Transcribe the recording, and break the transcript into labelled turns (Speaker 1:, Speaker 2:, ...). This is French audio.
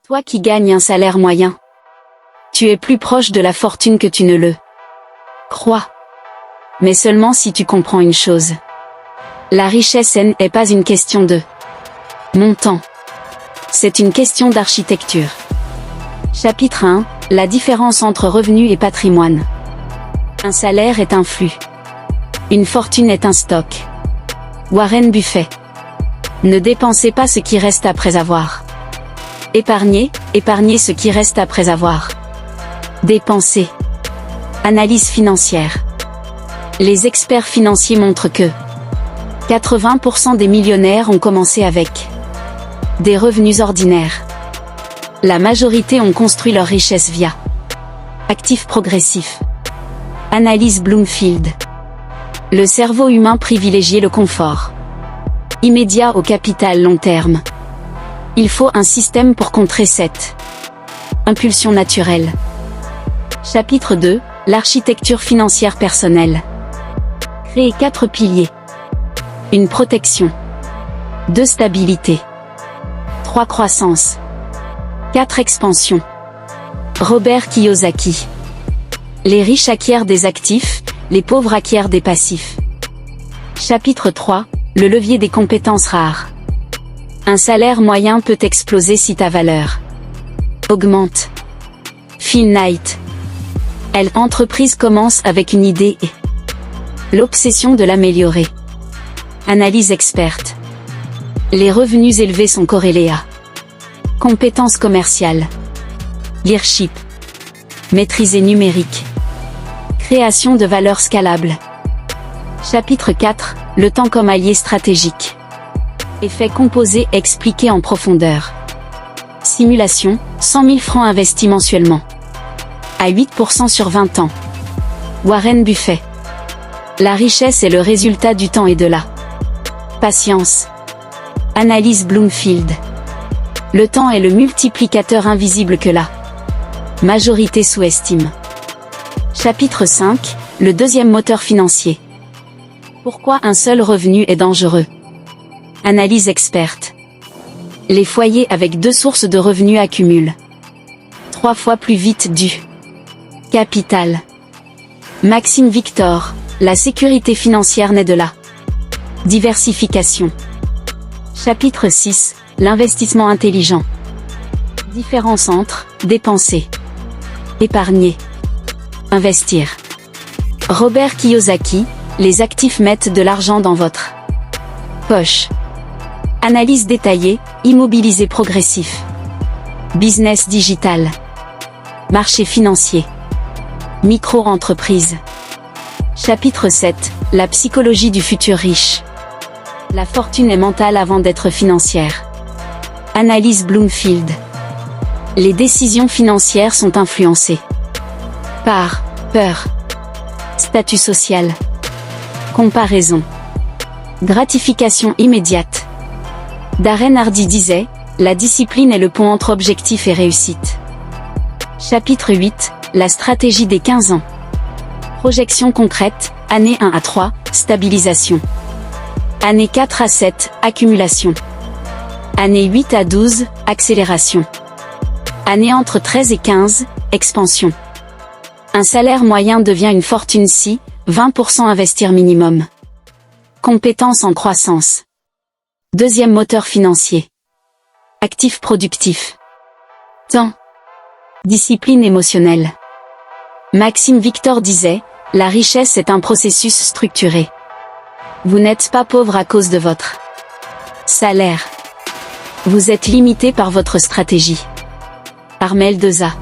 Speaker 1: Toi qui gagnes un salaire moyen, tu es plus proche de la fortune que tu ne le crois. Mais seulement si tu comprends une chose. La richesse n'est pas une question de montant. C'est une question d'architecture. Chapitre 1. La différence entre revenus et patrimoine. Un salaire est un flux. Une fortune est un stock. Warren Buffett. Ne dépensez pas ce qui reste après avoir épargné, épargnez ce qui reste après avoir dépensé. Analyse financière. Les experts financiers montrent que 80% des millionnaires ont commencé avec des revenus ordinaires. La majorité ont construit leur richesse via actifs progressifs. Analyse Bloomfield. Le cerveau humain privilégie le confort immédiat au capital long terme. Il faut un système pour contrer cette impulsion naturelle. Chapitre 2. L'architecture financière personnelle. Créer 4 piliers. 1 protection. 2 stabilité. 3 croissance. 4 expansion. Robert Kiyosaki. Les riches acquièrent des actifs, les pauvres acquièrent des passifs. Chapitre 3. Le levier des compétences rares. Un salaire moyen peut exploser si ta valeur augmente. Phil Knight. L'entreprise commence avec une idée et l'obsession de l'améliorer. Analyse experte. Les revenus élevés sont corrélés à compétences commerciales, leadership, maîtrise numérique, création de valeur scalable. Chapitre 4. Le temps comme allié stratégique. Effet composé expliqué en profondeur. Simulation, 100 000 francs investis mensuellement. À 8% sur 20 ans. Warren Buffett. La richesse est le résultat du temps et de la patience. Analyse Bloomfield. Le temps est le multiplicateur invisible que la majorité sous-estime. Chapitre 5. Le deuxième moteur financier. Pourquoi un seul revenu est dangereux? Analyse experte. Les foyers avec 2 sources de revenus accumulent 3 fois plus vite du capital. Maxime Victor. La sécurité financière naît de la diversification. Chapitre 6. L'investissement intelligent. Différence entre dépenser, épargner, investir. Robert Kiyosaki. Les actifs mettent de l'argent dans votre poche. Analyse détaillée, immobilisé progressif. Business digital. Marché financier. Micro-entreprise. Chapitre 7. La psychologie du futur riche. La fortune est mentale avant d'être financière. Analyse Bloomfield. Les décisions financières sont influencées par peur, statut social, comparaison, gratification immédiate. Darren Hardy disait, la discipline est le pont entre objectif et réussite. Chapitre 8. La stratégie des 15 ans. Projection concrète, année 1 à 3, stabilisation. Année 4 à 7, accumulation. Année 8 à 12, accélération. Année entre 13 et 15, expansion. Un salaire moyen devient une fortune si 20% investir minimum. Compétences en croissance. Deuxième moteur financier. Actif productif. Temps. Discipline émotionnelle. Maxime Victor disait, la richesse est un processus structuré. Vous n'êtes pas pauvre à cause de votre salaire. Vous êtes limité par votre stratégie. Armel Deza.